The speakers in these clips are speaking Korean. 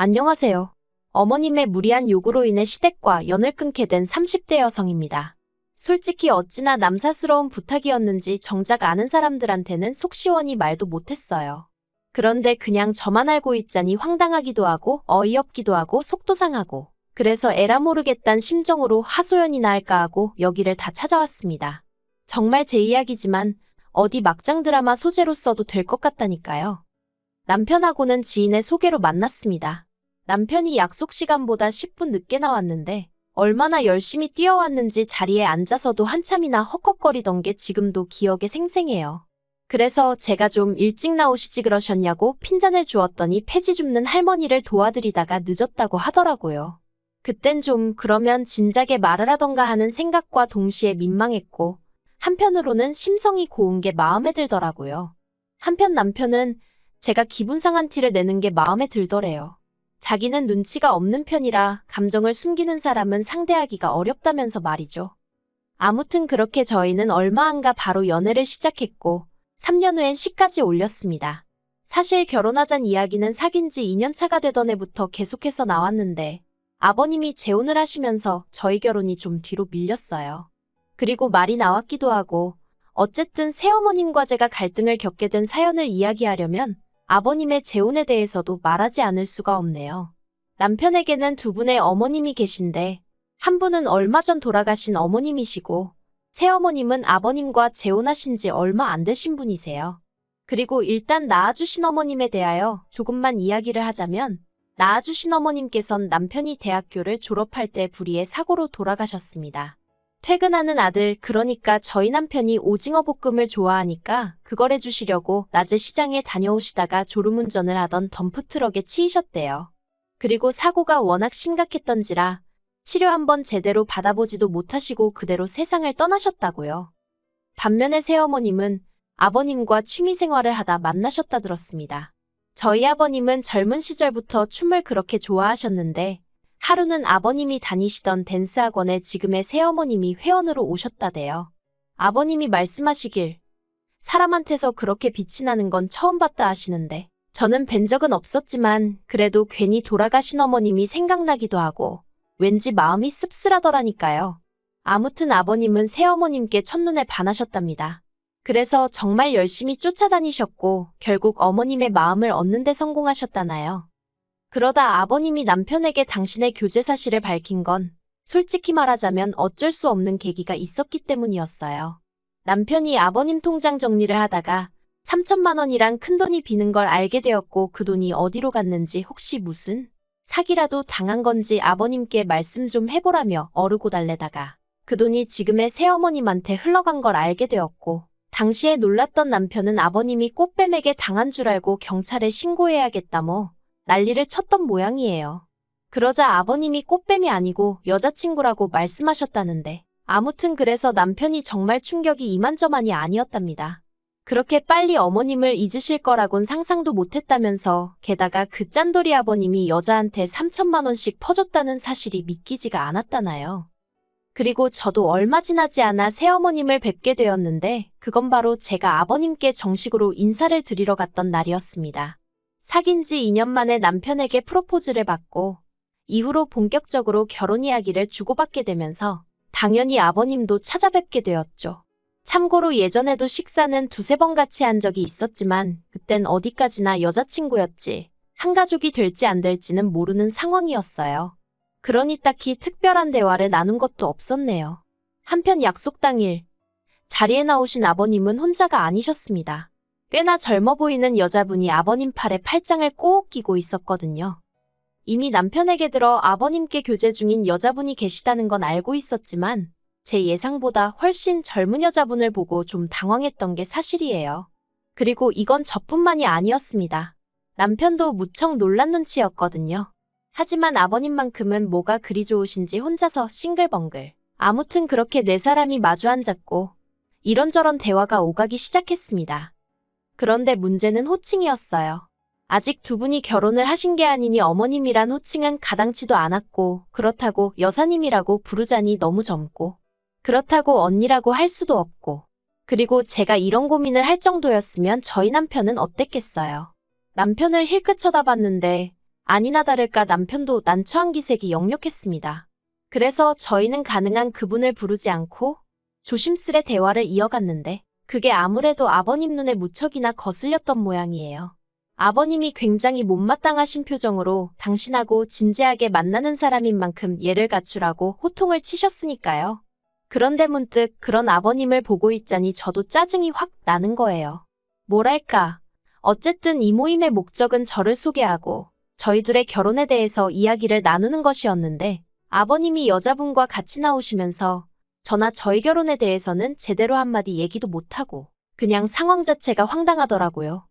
안녕하세요. 어머님의 무리한 요구로 인해 시댁과 연을 끊게 된 30대 여성입니다. 솔직히 어찌나 남사스러운 부탁이었는지 정작 아는 사람들한테는 속 시원히 말도 못했어요. 그런데 그냥 저만 알고 있자니 황당하기도 하고 어이없기도 하고 속도 상하고 그래서 에라 모르겠단 심정으로 하소연이나 할까 하고 여기를 다 찾아왔습니다. 정말 제 이야기지만 어디 막장 드라마 소재로 써도 될 것 같다니까요. 남편하고는 지인의 소개로 만났습니다. 남편이 약속 시간보다 10분 늦게 나왔는데 얼마나 열심히 뛰어왔는지 자리에 앉아서도 한참이나 헉헉거리던 게 지금도 기억에 생생해요. 그래서 제가 좀 일찍 나오시지 그러셨냐고 핀잔을 주었더니 폐지 줍는 할머니를 도와드리다가 늦었다고 하더라고요. 그땐 좀 그러면 진작에 말을 하던가 하는 생각과 동시에 민망했고 한편으로는 심성이 고운 게 마음에 들더라고요. 한편 남편은 제가 기분 상한 티를 내는 게 마음에 들더래요. 자기는 눈치가 없는 편이라 감정을 숨기는 사람은 상대하기가 어렵다면서 말이죠. 아무튼 그렇게 저희는 얼마 안가 바로 연애를 시작했고 3년 후엔 시까지 올렸습니다. 사실 결혼하잔 이야기는 사귄 지 2년 차가 되던 해부터 계속해서 나왔는데 아버님이 재혼을 하시면서 저희 결혼이 좀 뒤로 밀렸어요. 그리고 말이 나왔기도 하고 어쨌든 새어머님과 제가 갈등을 겪게 된 사연을 이야기하려면 아버님의 재혼에 대해서도 말하지 않을 수가 없네요. 남편에게는 두 분의 어머님이 계신데 한 분은 얼마 전 돌아가신 어머님이시고 새어머님은 아버님과 재혼하신 지 얼마 안 되신 분이세요. 그리고 일단 낳아주신 어머님에 대하여 조금만 이야기를 하자면 낳아주신 어머님께선 남편이 대학교를 졸업할 때 불의의 사고로 돌아가셨습니다. 퇴근하는 아들, 그러니까 저희 남편이 오징어 볶음을 좋아하니까 그걸 해주시려고 낮에 시장에 다녀오시다가 졸음운전을 하던 덤프트럭에 치이셨대요. 그리고 사고가 워낙 심각했던지라 치료 한번 제대로 받아보지도 못하시고 그대로 세상을 떠나셨다고요. 반면에 새어머님은 아버님과 취미생활을 하다 만나셨다 들었습니다. 저희 아버님은 젊은 시절부터 춤을 그렇게 좋아하셨는데 하루는 아버님이 다니시던 댄스학원에 지금의 새어머님이 회원으로 오셨다대요. 아버님이 말씀하시길 사람한테서 그렇게 빛이 나는 건 처음 봤다 하시는데 저는 뵌 적은 없었지만 그래도 괜히 돌아가신 어머님이 생각나기도 하고 왠지 마음이 씁쓸하더라니까요. 아무튼 아버님은 새어머님께 첫눈에 반하셨답니다. 그래서 정말 열심히 쫓아다니셨고 결국 어머님의 마음을 얻는 데 성공하셨다나요. 그러다 아버님이 남편에게 당신의 교제 사실을 밝힌 건 솔직히 말하자면 어쩔 수 없는 계기가 있었기 때문이었어요. 남편이 아버님 통장 정리를 하다가 3천만 원이란 큰돈이 비는 걸 알게 되었고 그 돈이 어디로 갔는지 혹시 무슨 사기라도 당한 건지 아버님께 말씀 좀 해보라며 어르고 달래다가 그 돈이 지금의 새어머님한테 흘러간 걸 알게 되었고 당시에 놀랐던 남편은 아버님이 꽃뱀에게 당한 줄 알고 경찰에 신고해야겠다며 난리를 쳤던 모양이에요. 그러자 아버님이 꽃뱀이 아니고 여자친구라고 말씀하셨다는데 아무튼 그래서 남편이 정말 충격이 이만저만이 아니었답니다. 그렇게 빨리 어머님을 잊으실 거라곤 상상도 못했다면서 게다가 그 짠돌이 아버님이 여자한테 3천만 원씩 퍼줬다는 사실이 믿기지가 않았다나요. 그리고 저도 얼마 지나지 않아 새어머님을 뵙게 되었는데 그건 바로 제가 아버님께 정식으로 인사를 드리러 갔던 날이었습니다. 사귄 지 2년 만에 남편에게 프로포즈를 받고 이후로 본격적으로 결혼 이야기를 주고받게 되면서 당연히 아버님도 찾아뵙게 되었죠. 참고로 예전에도 식사는 두세 번 같이 한 적이 있었지만 그땐 어디까지나 여자친구였지 한 가족이 될지 안 될지는 모르는 상황이었어요. 그러니 딱히 특별한 대화를 나눈 것도 없었네요. 한편 약속 당일 자리에 나오신 아버님은 혼자가 아니셨습니다. 꽤나 젊어 보이는 여자분이 아버님 팔에 팔짱을 꼭 끼고 있었거든요. 이미 남편에게 들어 아버님께 교제 중인 여자분이 계시다는 건 알고 있었지만 제 예상보다 훨씬 젊은 여자분을 보고 좀 당황했던 게 사실이에요. 그리고 이건 저뿐만이 아니었습니다. 남편도 무척 놀란 눈치였거든요. 하지만 아버님만큼은 뭐가 그리 좋으신지 혼자서 싱글벙글. 아무튼 그렇게 네 사람이 마주 앉았고 이런저런 대화가 오가기 시작했습니다. 그런데 문제는 호칭이었어요. 아직 두 분이 결혼을 하신 게 아니니 어머님이란 호칭은 가당치도 않았고 그렇다고 여사님이라고 부르자니 너무 젊고 그렇다고 언니라고 할 수도 없고 그리고 제가 이런 고민을 할 정도였으면 저희 남편은 어땠겠어요. 남편을 힐끗 쳐다봤는데 아니나 다를까 남편도 난처한 기색이 역력했습니다. 그래서 저희는 가능한 그분을 부르지 않고 조심스레 대화를 이어갔는데 그게 아무래도 아버님 눈에 무척이나 거슬렸던 모양이에요. 아버님이 굉장히 못마땅하신 표정으로 당신하고 진지하게 만나는 사람인 만큼 예를 갖추라고 호통을 치셨으니까요. 그런데 문득 그런 아버님을 보고 있자니 저도 짜증이 확 나는 거예요. 뭐랄까. 어쨌든 이 모임의 목적은 저를 소개하고 저희 둘의 결혼에 대해서 이야기를 나누는 것이었는데 아버님이 여자분과 같이 나오시면서 저나 저희 결혼에 대해서는 제대로 한마디 얘기도 못하고 그냥 상황 자체가 황당하더라고요.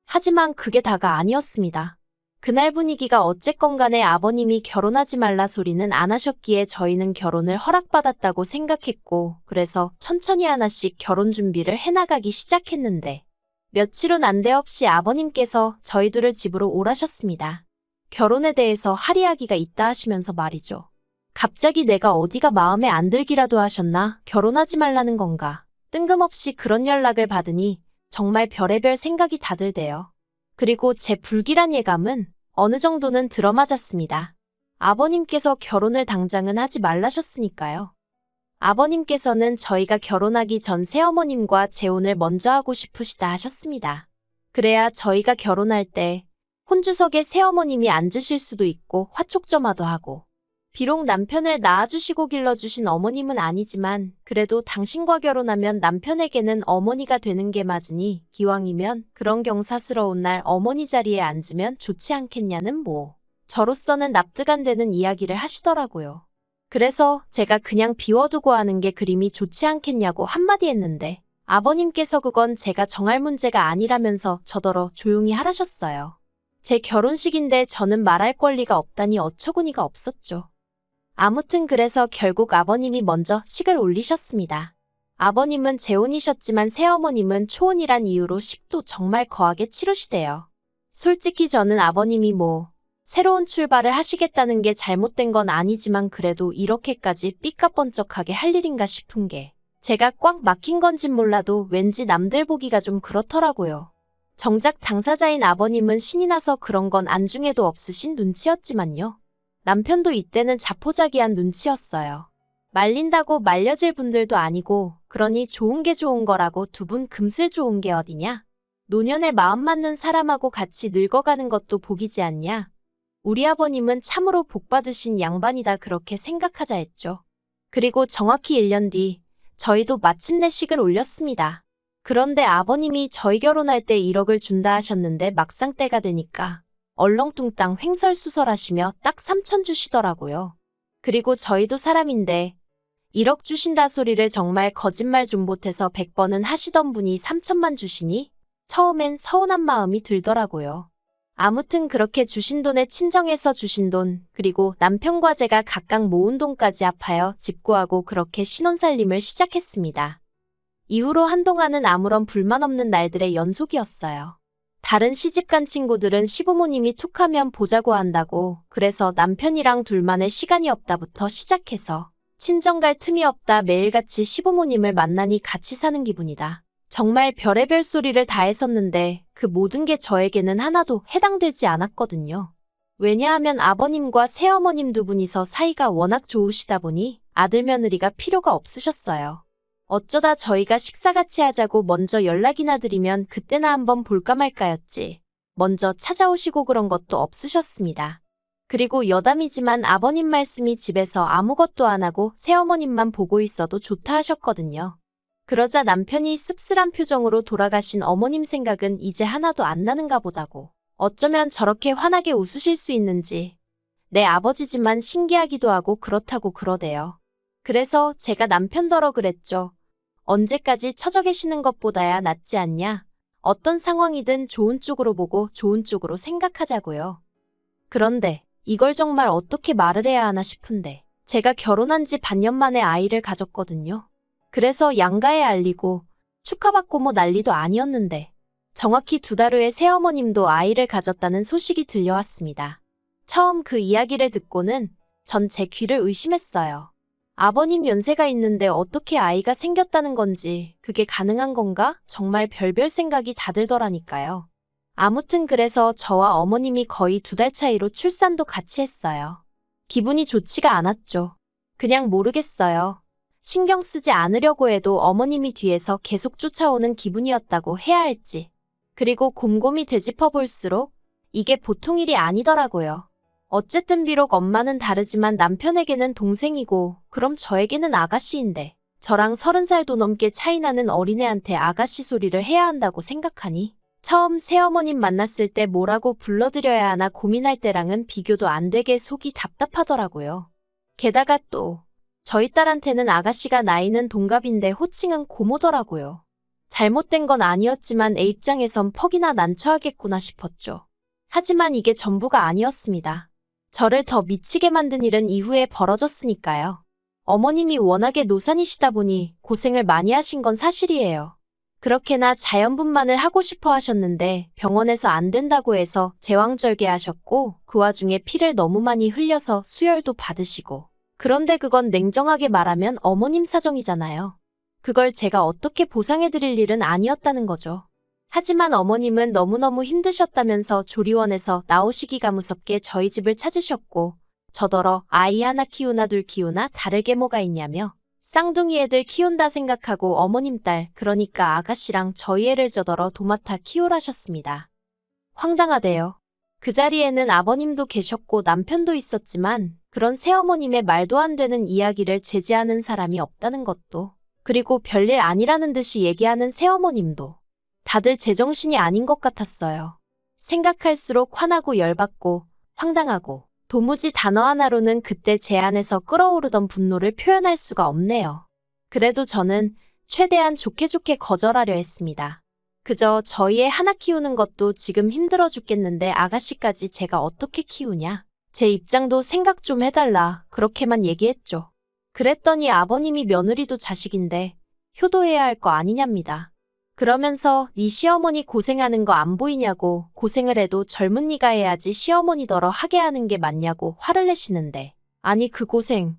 하지만 그게 다가 아니었습니다. 그날 분위기가 어쨌건 간에 아버님이 결혼하지 말라 소리는 안 하셨기에 저희는 결혼을 허락받았다고 생각했고 그래서 천천히 하나씩 결혼 준비를 해나가기 시작했는데 며칠 후 난데없이 아버님께서 저희들을 집으로 오라셨습니다. 결혼에 대해서 할 이야기가 있다 하시면서 말이죠. 갑자기 내가 어디가 마음에 안 들기라도 하셨나? 결혼하지 말라는 건가? 뜬금없이 그런 연락을 받으니 정말 별의별 생각이 다 들대요. 그리고 제 불길한 예감은 어느 정도는 들어맞았습니다. 아버님께서 결혼을 당장은 하지 말라셨으니까요. 아버님께서는 저희가 결혼하기 전 새어머님과 재혼을 먼저 하고 싶으시다 하셨습니다. 그래야 저희가 결혼할 때 혼주석에 새어머님이 앉으실 수도 있고 화촉점화도 하고 비록 남편을 낳아주시고 길러주신 어머님은 아니지만 그래도 당신과 결혼하면 남편에게는 어머니가 되는 게 맞으니 기왕이면 그런 경사스러운 날 어머니 자리에 앉으면 좋지 않겠냐는 뭐 저로서는 납득 안 되는 이야기를 하시더라고요. 그래서 제가 그냥 비워두고 하는 게 그림이 좋지 않겠냐고 한마디 했는데 아버님께서 그건 제가 정할 문제가 아니라면서 저더러 조용히 하라셨어요. 제 결혼식인데 저는 말할 권리가 없다니 어처구니가 없었죠. 아무튼 그래서 결국 아버님이 먼저 식을 올리셨습니다. 아버님은 재혼이셨지만 새어머님은 초혼이란 이유로 식도 정말 거하게 치르시대요. 솔직히 저는 아버님이 새로운 출발을 하시겠다는 게 잘못된 건 아니지만 그래도 이렇게까지 삐까뻔쩍하게 할 일인가 싶은 게 제가 꽉 막힌 건진 몰라도 왠지 남들 보기가 좀 그렇더라고요. 정작 당사자인 아버님은 신이 나서 그런 건 안중에도 없으신 눈치였지만요. 남편도 이때는 자포자기한 눈치였어요. 말린다고 말려질 분들도 아니고 그러니 좋은 게 좋은 거라고 두 분 금슬 좋은 게 어디냐? 노년에 마음 맞는 사람하고 같이 늙어가는 것도 복이지 않냐? 우리 아버님은 참으로 복 받으신 양반이다 그렇게 생각하자 했죠. 그리고 정확히 1년 뒤 저희도 마침내 식을 올렸습니다. 그런데 아버님이 저희 결혼할 때 1억을 준다 하셨는데 막상 때가 되니까 얼렁뚱땅 횡설수설하시며 딱 3천 주시더라고요. 그리고 저희도 사람인데 1억 주신다 소리를 정말 거짓말 좀 못해서 100번은 하시던 분이 3천만 주시니 처음엔 서운한 마음이 들더라고요. 아무튼 그렇게 주신 돈에 친정에서 주신 돈, 그리고 남편과 제가 각각 모은 돈까지 합하여 집 구하고 그렇게 신혼살림을 시작했습니다. 이후로 한동안은 아무런 불만 없는 날들의 연속이었어요. 다른 시집간 친구들은 시부모님이 툭하면 보자고 한다고 그래서 남편이랑 둘만의 시간이 없다부터 시작해서 친정 갈 틈이 없다 매일같이 시부모님을 만나니 같이 사는 기분이다. 정말 별의별 소리를 다 했었는데 그 모든 게 저에게는 하나도 해당되지 않았거든요. 왜냐하면 아버님과 새어머님 두 분이서 사이가 워낙 좋으시다 보니 아들 며느리가 필요가 없으셨어요. 어쩌다 저희가 식사같이 하자고 먼저 연락이나 드리면 그때나 한번 볼까 말까였지. 먼저 찾아오시고 그런 것도 없으셨습니다. 그리고 여담이지만 아버님 말씀이 집에서 아무것도 안 하고 새어머님만 보고 있어도 좋다 하셨거든요. 그러자 남편이 씁쓸한 표정으로 돌아가신 어머님 생각은 이제 하나도 안 나는가 보다고. 어쩌면 저렇게 환하게 웃으실 수 있는지. 내 아버지지만 신기하기도 하고 그렇다고 그러대요. 그래서 제가 남편더러 그랬죠. 언제까지 처져 계시는 것보다야 낫지 않냐? 어떤 상황이든 좋은 쪽으로 보고 좋은 쪽으로 생각하자고요. 그런데 이걸 정말 어떻게 말을 해야 하나 싶은데 제가 결혼한 지 반년 만에 아이를 가졌거든요. 그래서 양가에 알리고 축하받고 난리도 아니었는데 정확히 2달 후에 새어머님도 아이를 가졌다는 소식이 들려왔습니다. 처음 그 이야기를 듣고는 전 제 귀를 의심했어요. 아버님 연세가 있는데 어떻게 아이가 생겼다는 건지 그게 가능한 건가? 정말 별별 생각이 다 들더라니까요. 아무튼 그래서 저와 어머님이 거의 2달 차이로 출산도 같이 했어요. 기분이 좋지가 않았죠. 그냥 모르겠어요. 신경 쓰지 않으려고 해도 어머님이 뒤에서 계속 쫓아오는 기분이었다고 해야 할지. 그리고 곰곰이 되짚어볼수록 이게 보통 일이 아니더라고요. 어쨌든 비록 엄마는 다르지만 남편에게는 동생이고 그럼 저에게는 아가씨인데 저랑 30살도 넘게 차이나는 어린애한테 아가씨 소리를 해야 한다고 생각하니 처음 새어머님 만났을 때 뭐라고 불러드려야 하나 고민할 때랑은 비교도 안 되게 속이 답답하더라고요. 게다가 또 저희 딸한테는 아가씨가 나이는 동갑인데 호칭은 고모더라고요. 잘못된 건 아니었지만 애 입장에선 퍽이나 난처하겠구나 싶었죠. 하지만 이게 전부가 아니었습니다. 저를 더 미치게 만든 일은 이후에 벌어졌으니까요. 어머님이 워낙에 노산이시다 보니 고생을 많이 하신 건 사실이에요. 그렇게나 자연분만을 하고 싶어 하셨는데 병원에서 안 된다고 해서 제왕절개하셨고 그 와중에 피를 너무 많이 흘려서 수혈도 받으시고 그런데 그건 냉정하게 말하면 어머님 사정이잖아요. 그걸 제가 어떻게 보상해드릴 일은 아니었다는 거죠. 하지만 어머님은 너무너무 힘드셨다면서 조리원에서 나오시기가 무섭게 저희 집을 찾으셨고 저더러 아이 하나 키우나 둘 키우나 다르게 뭐가 있냐며 쌍둥이 애들 키운다 생각하고 어머님 딸 그러니까 아가씨랑 저희 애를 저더러 도맡아 키우라셨습니다. 황당하대요. 그 자리에는 아버님도 계셨고 남편도 있었지만 그런 새어머님의 말도 안 되는 이야기를 제지하는 사람이 없다는 것도 그리고 별일 아니라는 듯이 얘기하는 새어머님도 다들 제정신이 아닌 것 같았어요. 생각할수록 화나고 열받고 황당하고 도무지 단어 하나로는 그때 제 안에서 끓어오르던 분노를 표현할 수가 없네요. 그래도 저는 최대한 좋게 거절하려 했습니다. 그저 저희 애 하나 키우는 것도 지금 힘들어 죽겠는데 아가씨까지 제가 어떻게 키우냐. 제 입장도 생각 좀 해달라 그렇게만 얘기했죠. 그랬더니 아버님이 며느리도 자식인데 효도해야 할 거 아니냐입니다. 그러면서 네 시어머니 고생하는 거 안 보이냐고 고생을 해도 젊은이가 해야지 시어머니더러 하게 하는 게 맞냐고 화를 내시는데 아니 그 고생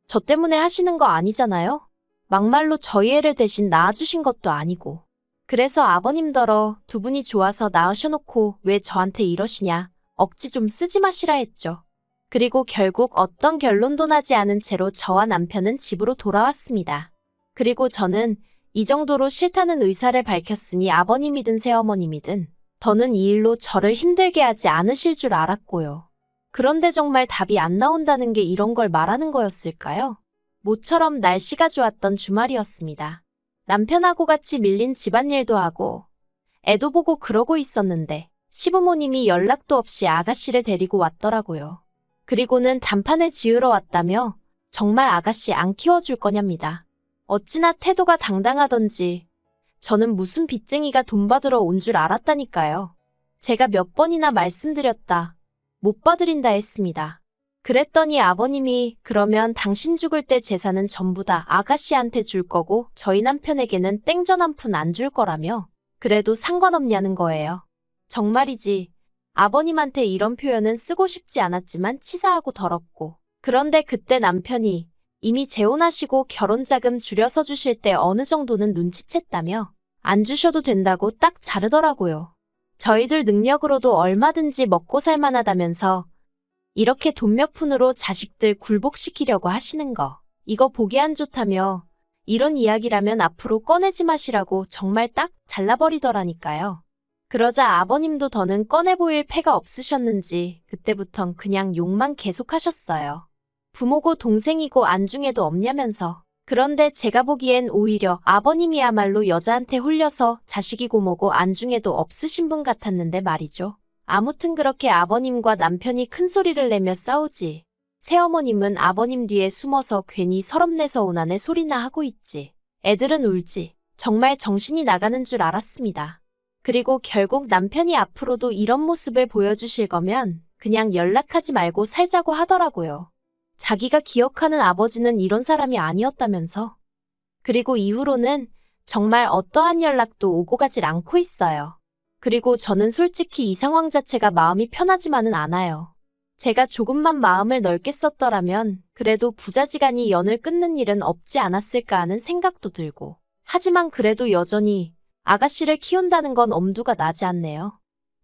저 때문에 하시는 거 아니잖아요? 막말로 저희 애를 대신 낳아주신 것도 아니고 그래서 아버님더러 두 분이 좋아서 낳으셔놓고 왜 저한테 이러시냐 억지 좀 쓰지 마시라 했죠. 그리고 결국 어떤 결론도 나지 않은 채로 저와 남편은 집으로 돌아왔습니다. 그리고 저는 이 정도로 싫다는 의사를 밝혔으니 아버님이든 새어머님이든 더는 이 일로 저를 힘들게 하지 않으실 줄 알았고요. 그런데 정말 답이 안 나온다는 게 이런 걸 말하는 거였을까요? 모처럼 날씨가 좋았던 주말이었습니다. 남편하고 같이 밀린 집안일도 하고 애도 보고 그러고 있었는데 시부모님이 연락도 없이 아가씨를 데리고 왔더라고요. 그리고는 단판을 지으러 왔다며 정말 아가씨 안 키워줄 거냐입니다. 어찌나 태도가 당당하던지 저는 무슨 빚쟁이가 돈 받으러 온 줄 알았다니까요. 제가 몇 번이나 말씀드렸다. 못 봐드린다 했습니다. 그랬더니 아버님이 그러면 당신 죽을 때 재산은 전부 다 아가씨한테 줄 거고 저희 남편에게는 땡전 한 푼 안 줄 거라며 그래도 상관없냐는 거예요. 정말이지 아버님한테 이런 표현은 쓰고 싶지 않았지만 치사하고 더럽고 그런데 그때 남편이 이미 재혼하시고 결혼자금 줄여서 주실 때 어느 정도는 눈치챘다며 안 주셔도 된다고 딱 자르더라고요. 저희들 능력으로도 얼마든지 먹고 살만하다면서 이렇게 돈 몇 푼으로 자식들 굴복시키려고 하시는 거 이거 보기 안 좋다며 이런 이야기라면 앞으로 꺼내지 마시라고 정말 딱 잘라버리더라니까요. 그러자 아버님도 더는 꺼내 보일 패가 없으셨는지 그때부턴 그냥 욕만 계속하셨어요. 부모고 동생이고 안중에도 없냐면서. 그런데 제가 보기엔 오히려 아버님이야말로 여자한테 홀려서 자식이고 뭐고 안중에도 없으신 분 같았는데 말이죠. 아무튼 그렇게 아버님과 남편이 큰 소리를 내며 싸우지. 새어머님은 아버님 뒤에 숨어서 괜히 서럽내서 오나네 소리나 하고 있지. 애들은 울지. 정말 정신이 나가는 줄 알았습니다. 그리고 결국 남편이 앞으로도 이런 모습을 보여주실 거면 그냥 연락하지 말고 살자고 하더라고요. 자기가 기억하는 아버지는 이런 사람이 아니었다면서. 그리고 이후로는 정말 어떠한 연락도 오고 가질 않고 있어요. 그리고 저는 솔직히 이 상황 자체가 마음이 편하지만은 않아요. 제가 조금만 마음을 넓게 썼더라면 그래도 부자지간이 연을 끊는 일은 없지 않았을까 하는 생각도 들고. 하지만 그래도 여전히 아가씨를 키운다는 건 엄두가 나지 않네요.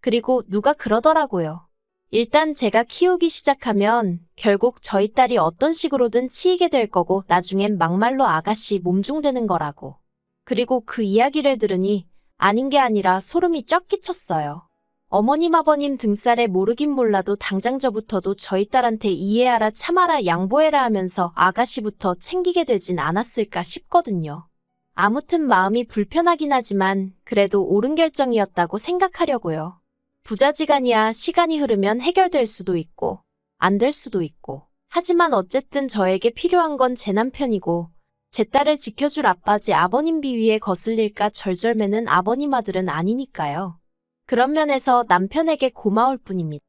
그리고 누가 그러더라고요. 일단 제가 키우기 시작하면 결국 저희 딸이 어떤 식으로든 치이게 될 거고 나중엔 막말로 아가씨 몸종되는 거라고. 그리고 그 이야기를 들으니 아닌 게 아니라 소름이 쫙 끼쳤어요. 어머님 아버님 등살에 모르긴 몰라도 당장 저부터도 저희 딸한테 이해하라 참아라 양보해라 하면서 아가씨부터 챙기게 되진 않았을까 싶거든요. 아무튼 마음이 불편하긴 하지만 그래도 옳은 결정이었다고 생각하려고요. 부자지간이야 시간이 흐르면 해결될 수도 있고 안 될 수도 있고 하지만 어쨌든 저에게 필요한 건 제 남편이고 제 딸을 지켜줄 아빠지 아버님 비위에 거슬릴까 절절매는 아버님 아들은 아니니까요. 그런 면에서 남편에게 고마울 뿐입니다.